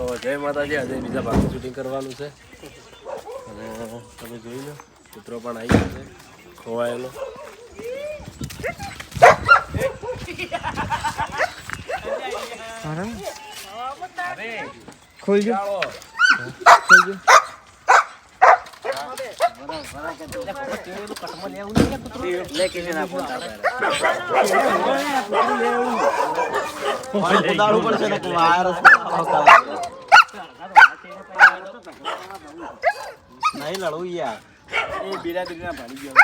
તો જય માતાજી. આજે બીજા ભાગનું શૂટિંગ કરવાનું છે અને તમે જોઈ લો કૂતરો પણ આવી ગયો છે ખોવાયેલો. ખોલજો નહીં લડવું યાર એ બિરાદરી ના ભાડી ગયો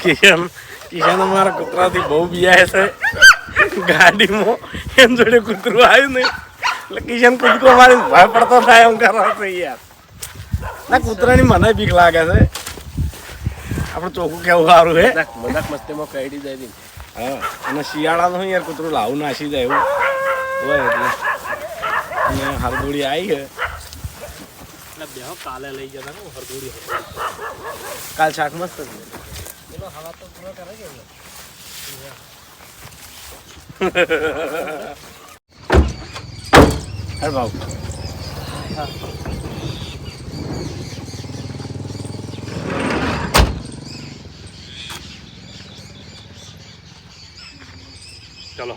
કિશન અમારા કૂતરાથી બહુ બિયાય છે. ગાડીમાં એમ જોડે કૂતરું આવ્યું નહીં એટલે કિશન કૂતરો મારી ભય પડતો થાય એમ કરવા છે યાર. ના કૂતરાની મને બીક લાગે છે. આપણે ચોખ્ખું કેવું સારું હે મજાક મસ્તીમાં કઈડી જાય. હા અને શિયાળાનું યાર કૂતરું લાવું નાસી જાય એવું હોય એટલે અને હરગોળી આવી છે. કાલે લઈ જતા ને હરગોળી કાલ શાક મસ્ત છે. હવા તો પૂરો કરે કે અરે બાબુ ચલો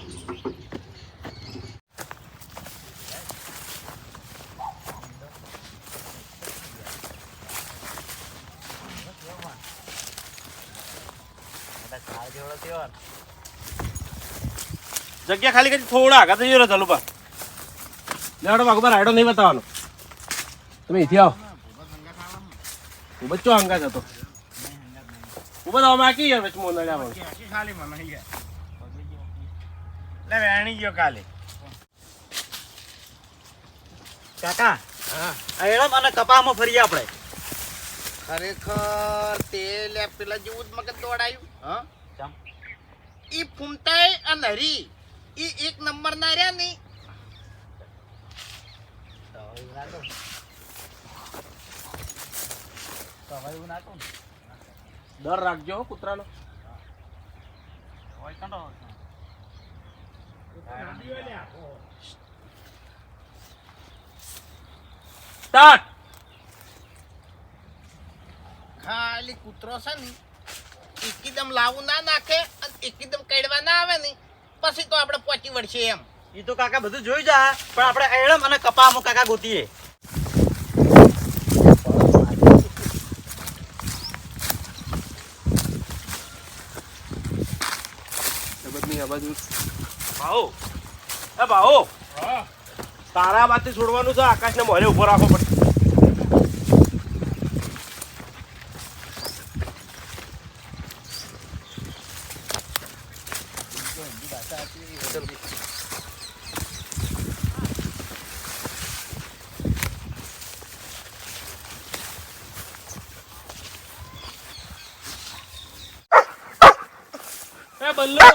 જગ્યા ખાલી કરી થોડા આગળ થઈ ગયો ચાલુ પર લેવડો બાગુ પર રાયડો નહીં બતાવવાનો. તમે અહીંથી આવો બચ્ચો અંગા જતો ઉભા થવા માકી યાર વચ્ચે મોન નડ્યા ખાલી મને લે વેણી ગયો કાલે કાકા એડમ અને કપામાં ફરીએ આપણે. ખરેખર તે લે પેલા જેવું જ મગજ દોડાયું. હા ઈ ફૂમતાય અને હરી ઈ એક નંબર ના રહ્યા ને. ડર રાખજો કૂતરાનો. સ્ટાર્ટ. ખાલી કૂતરો છે ને એકદમ લાવું ના નાખે અને એકદમ કડવા ના આવે ને પછી તો આપણે પહોંચી વળશે એમ. એ તો કાકા બધું જોઈ જા પણ આપણે એડમ અને કપામાં કાકા ગોતીએ. ભાવો તારા બાજુ છોડવાનું છે. આકાશને મોરે ઉભો રાખવો પડશે. બલ્લો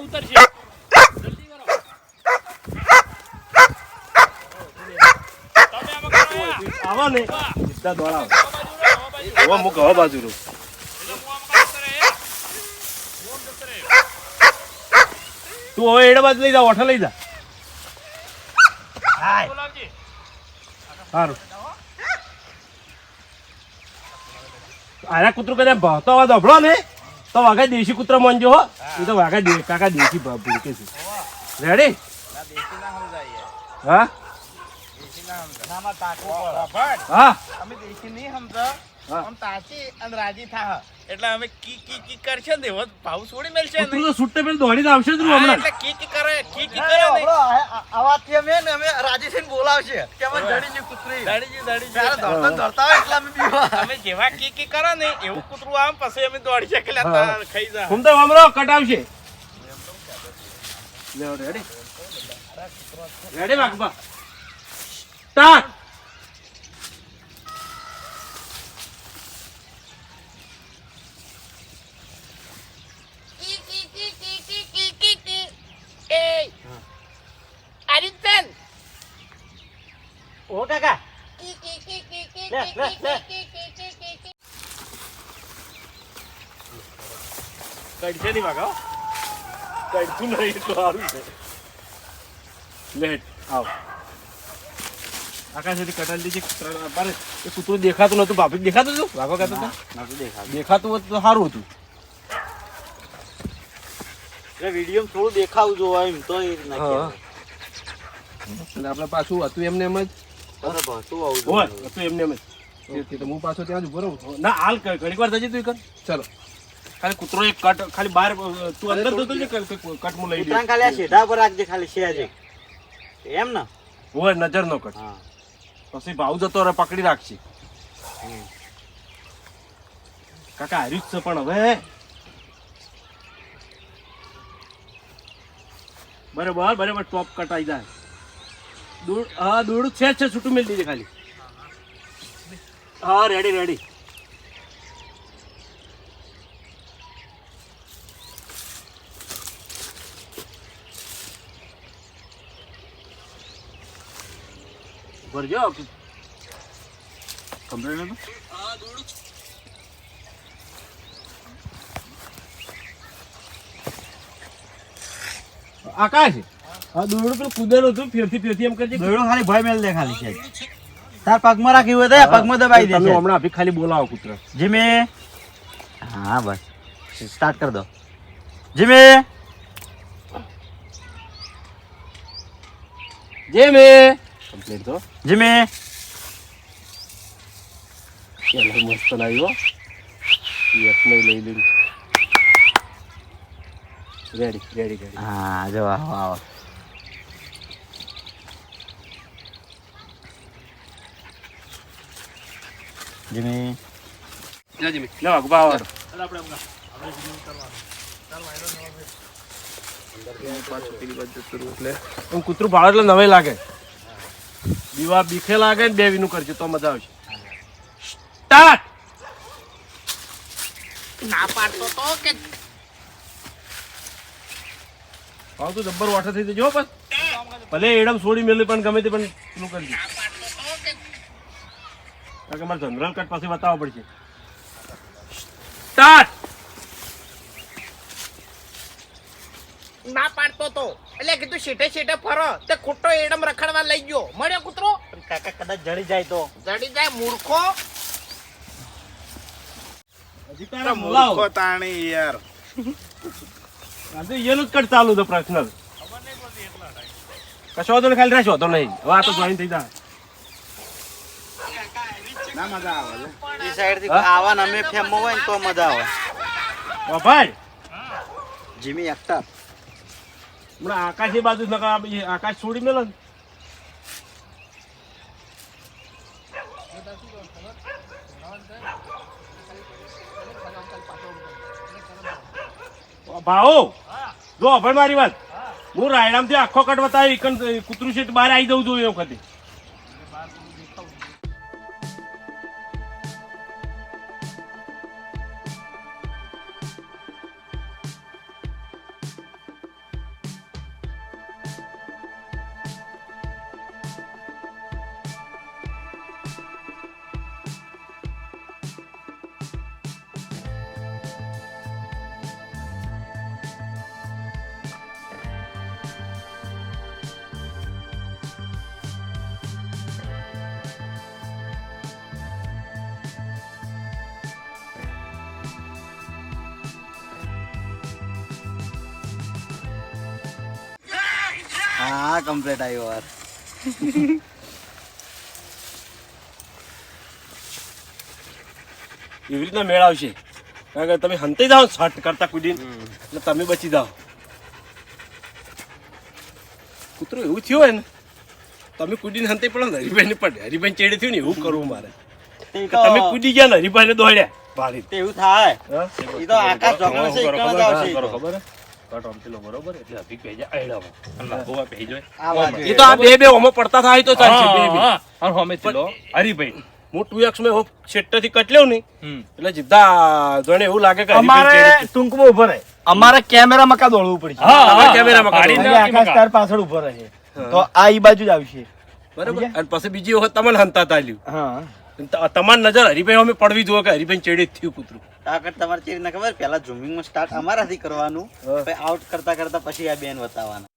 ઉતરશે જલ્દી કરો. આવા ને સીધા દોડાવ. હવે હું કહો બાજુ રું તું હવે એડા બાજુ લઈ જા. ઓઠા લઈ જા. સારું આરા કૂતરું કદાચ ભાવતો અવાજ અભળો ને તો વાઘા દેશી કૂતરો માનજો હો. એ તો વાઘા કાકા દેશી ભૂકે છે. રેડી? હા હા અમે દેશી નહીં સમજો આમ તાચી અને રાજી થા એટલે અમે કી કી કી કરશે ને એવો ભાવ છોડી મેલશે ને. કૂતરું તો છૂટે પેલા દોડીને આવશે જ હમણાં. એટલે કી કી કરે કી કી કરે ને આવાથી અમે રાજીસિંહ બોલાવશે કે અમે જડીજી કૂતરી દડી ત્યારે દોડતા હોય એટલે અમે બીવા. અમે જેવા કી કી કરે ને એવું કૂતરું આમ પછી અમે દોડી શકે ખાઈ જા. ઘૂમતો વામરો કટ આવશે. રેડી રેડી વાગબા સ્ટાર્ટ. ઓ કાકા લે કડશે નહીં વાગા કડતું નહીં એટલું સારું છે લેટ આવ આકાશેથી કટાલી જે કૂતરા બારે એ કૂતરું દેખાતું નતું ભાભી દેખાતું હતું વાગો કહેતો હતો દેખાતું હોત તો સારું હતું વિડીયો થોડું દેખાવું જોવા એમ તો એ હા એટલે આપણે પાછું હતું એમને એમ જ હોય હતું એમને એમ જ તો હું પાછો ત્યાં જ ઉભો રહું ના હાલ ઘણી વાર જજે તું કર ચલો ખાલી કૂતરો એક કટ ખાલી બહાર તું અંદર જતો છે કટ હું લઈ લઉં ખાલી આ શેઢા પર રાખજે ખાલી શેજે એમ ને હોય નજર નો કટ હા પછી ભાવ જતો રહે પકડી રાખશે કાકા હાર્યું જ છે પણ હવે બરાબર બરાબર ટોપ કટાઈ જાય દૂર હા દૂર છે છૂટું મેળ દીધે ખાલી હા રેડી રેડી ભરજો કમ્પ્લેન હતું આકાશ હા દોરડું પેલું કુદેલું હતું ફેરથી ફેરથી એમ કરજે દોડો ખાલી ભય મેલ દે ખાલી છે તાર પગમાં રાખ્યું હોય તો પગમાં દબાઈ દે તમે હમણાં અભી ખાલી બોલાવો કૂતરા જીમે હા બસ સ્ટાર્ટ કર દો જીમે જે મે કમ્પ્લીટ તો જીમે એનો મસ્ત લાવ્યો એક નહીં લઈ લઈ રેડી રેડી રેડી હા જો આવો આવો જીમે જા જીમી લેવા ગુબા આવો કૂતરું ભાડે એટલે નવે લાગે દીવા બીખે લાગે ને બે વીનું કરજો તો મજા આવશે સ્ટાર્ટ ના પાડતો તો કે ભાવ તો જબ્બર વાઠા થઈ જજો બસ ભલે એડમ છોડી મેલે પણ ગમે તે પણ પેલું કરજો કારણ કે મારે જનરલ કટ પાસે બતાવવા પડશે સ્ટાર્ટ ના પાડતો તો એટલે કીધું શેઠે શેઠે ફરો તે ખોટો એડમ રખડવા લઈ ગયો મળ્યો કૂતરો કાકા કદાચ જડી જાય તો જડી જાય મૂર્ખો હજી તારા બોલાવો તાણી યાર આજે એનું જ કટ ચાલુ છે પર્સનલ કશો વાંધો નહીં ખાલી રહેશો તો નહીં હવે આ તો જોઈન થઈ જાય ના મજા આવે લે. એ સાઈડ થી આવા ને અમે ફેમો હોય ને તો મજા આવે ઓ ભાઈ જીમી એકતા હમણાં આકાશ એ બાજુ નકા આકાશ છોડી મેલો ને ભાઓ જો ભાઈ મારી વાત હું રાયડામ થી આખો કટ બતાવી કૂતરું છે બહાર આવી જવું જોઈએ એ વખતે હા કમ્પ્લીટ આવ્યો યાર એવી રીતના મેળ આવશે કારણ કે તમે હંતે જાઓ શર્ટ કરતા કુદીને એટલે તમે બચી જાઓ કૂતરું એવું થયું હોય ને તમે કુદીને હંતે પડો ને હરિભાઈ ને પડે હરિભાઈ ચેડે થયું ને એવું કરવું મારે તે કે તમે કૂદી ગયા ને હરિભાઈ ને દોડ્યા ભારી એવું થાય હા? એ તો આકાશ જોગણ છે એકણ જ આવશે કરો ખબર હે? કટ આમથી લો બરોબર એટલે અભી પહેજા આયડામાં અને લાગોવા પહેજો આ વાત એ તો આ બે ઓમો પડતા થાય તો ચાલશે બે બે અને હોમે ચલો હરીભાઈ હું 2x મેં હોપ છેટ્ટેથી કટલ્યો ને એટલે સીધા જોણે એવું લાગે કે હરિભાઈ ચેડે ટૂંકમાં ઉભો રહે અમારે કેમેરામાં કા દોડવું પડશે તમારે કેમેરામાં કાઢી એટલે આકાશ તાર પાછળ ઉભો રહે તો આ ઈ બાજુ જ આવશે બરાબર અને પછી બીજી વખત તમને હંતા તાલ્યું હા તમારી નજર હરિભાઈ અમે પડવી જુઓ કે હરિભાઈ ચેડે જ થયું કૂતરું. આગળ તમારે કેવી રીતના ખબર પહેલા ઝૂમિંગમાં સ્ટાર્ટ અમારાથી કરવાનું, પછી આઉટ કરતા કરતા પછી આ બેન બતાવવાના.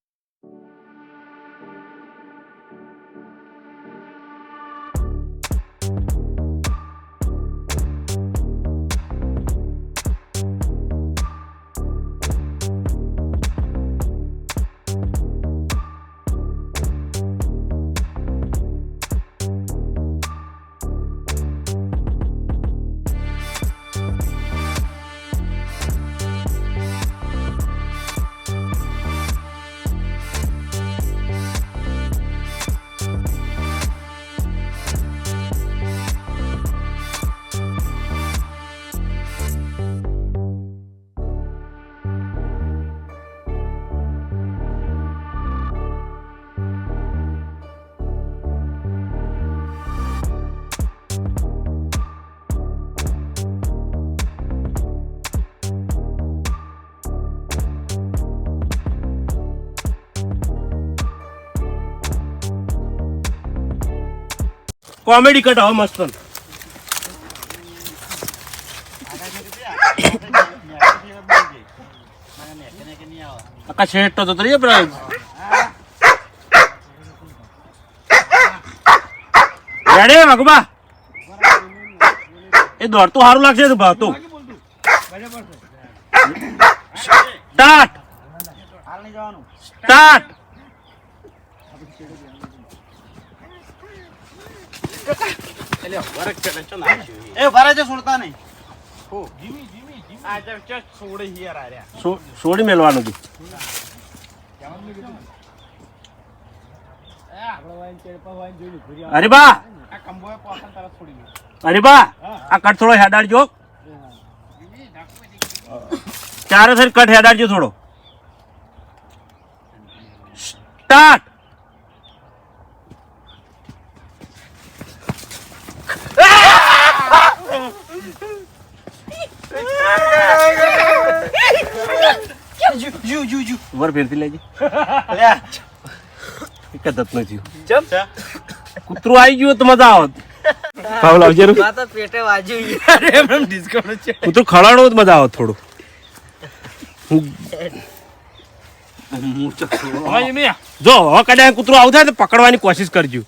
કોમેડી કટ હવે મસ્ત. આકા શેઠ તો તરી પ્રાઇઝ રેડે મગબા એ દોડતું સારું લાગશે તો ભાતું સ્ટાર્ટ સ્ટાર્ટ. એ ભરા જો છોડતા નહીં. છોડી મેલવાનું છે. અરે બા અરે બા આ કટ થોડો હેડાડજો. ચારે સર કટ હેડાડજો થોડો. સ્ટાર્ટ. ઉભર ફેરથી લેજે. કદત નથી કૂતરું આવી ગયું તો મજા આવત. ભાવ લાવજે રૂ. પેટે વાજ્યું. કૂતરું ખડાડો તો મજા આવત થોડું. જો હવે કદાચ કૂતરું આવું થાય તો પકડવાની કોશિશ કરજો.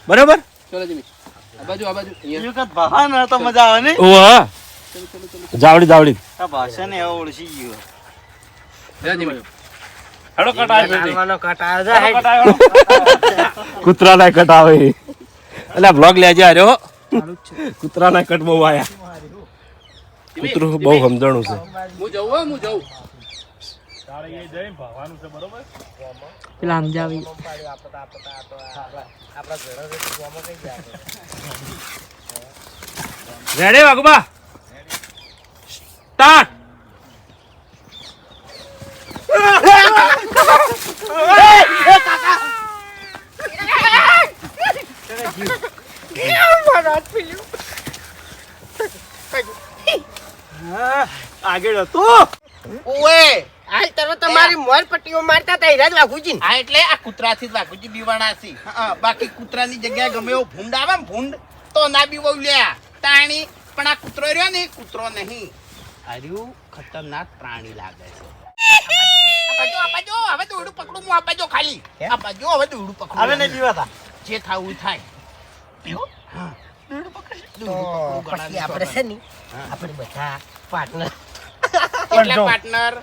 બરાબર બહાના તો મજા આવે ને. ઓહ જાવડી જાવડી ભાષા ને એવો ઓળખી ગયો. કૂતરા ના કટ આવે એટલે બ્લોગ લેજે આર્યો. કૂતરા ના કટ બહુ આયા. કૂતરું બહુ સમજણું છે. પેલા સમજાવી રેડી વાગબા સ્ટાર્ટ. આગળ હતું. ઓએ હાલ તમે તમારી મોર પટ્ટીઓ મારતા હતા ઈરાજ વાઘુજી આ એટલે આ કૂતરાથી જ વાઘુજી બીવાણા છે. બાકી કૂતરાની જગ્યાએ ગમે એવો ભૂંડ આવે ને ભૂંડ તો ના બીવો લ્યા તાણી. પણ આ કૂતરો રહ્યો ને કૂતરો નહીં. આર્યું ખતરનાક પ્રાણી લાગે છે. આપજો હવે દોડું પકડું હું. આપજો ખાલી આપજો હવે દોડું પકડું. હવે નહીં પીવાતા. જે થાવું થાય. હા દોડું પકડ. પછી આપણે છે ને આપણે બધા પાર્ટનર કેટલા પાર્ટનર?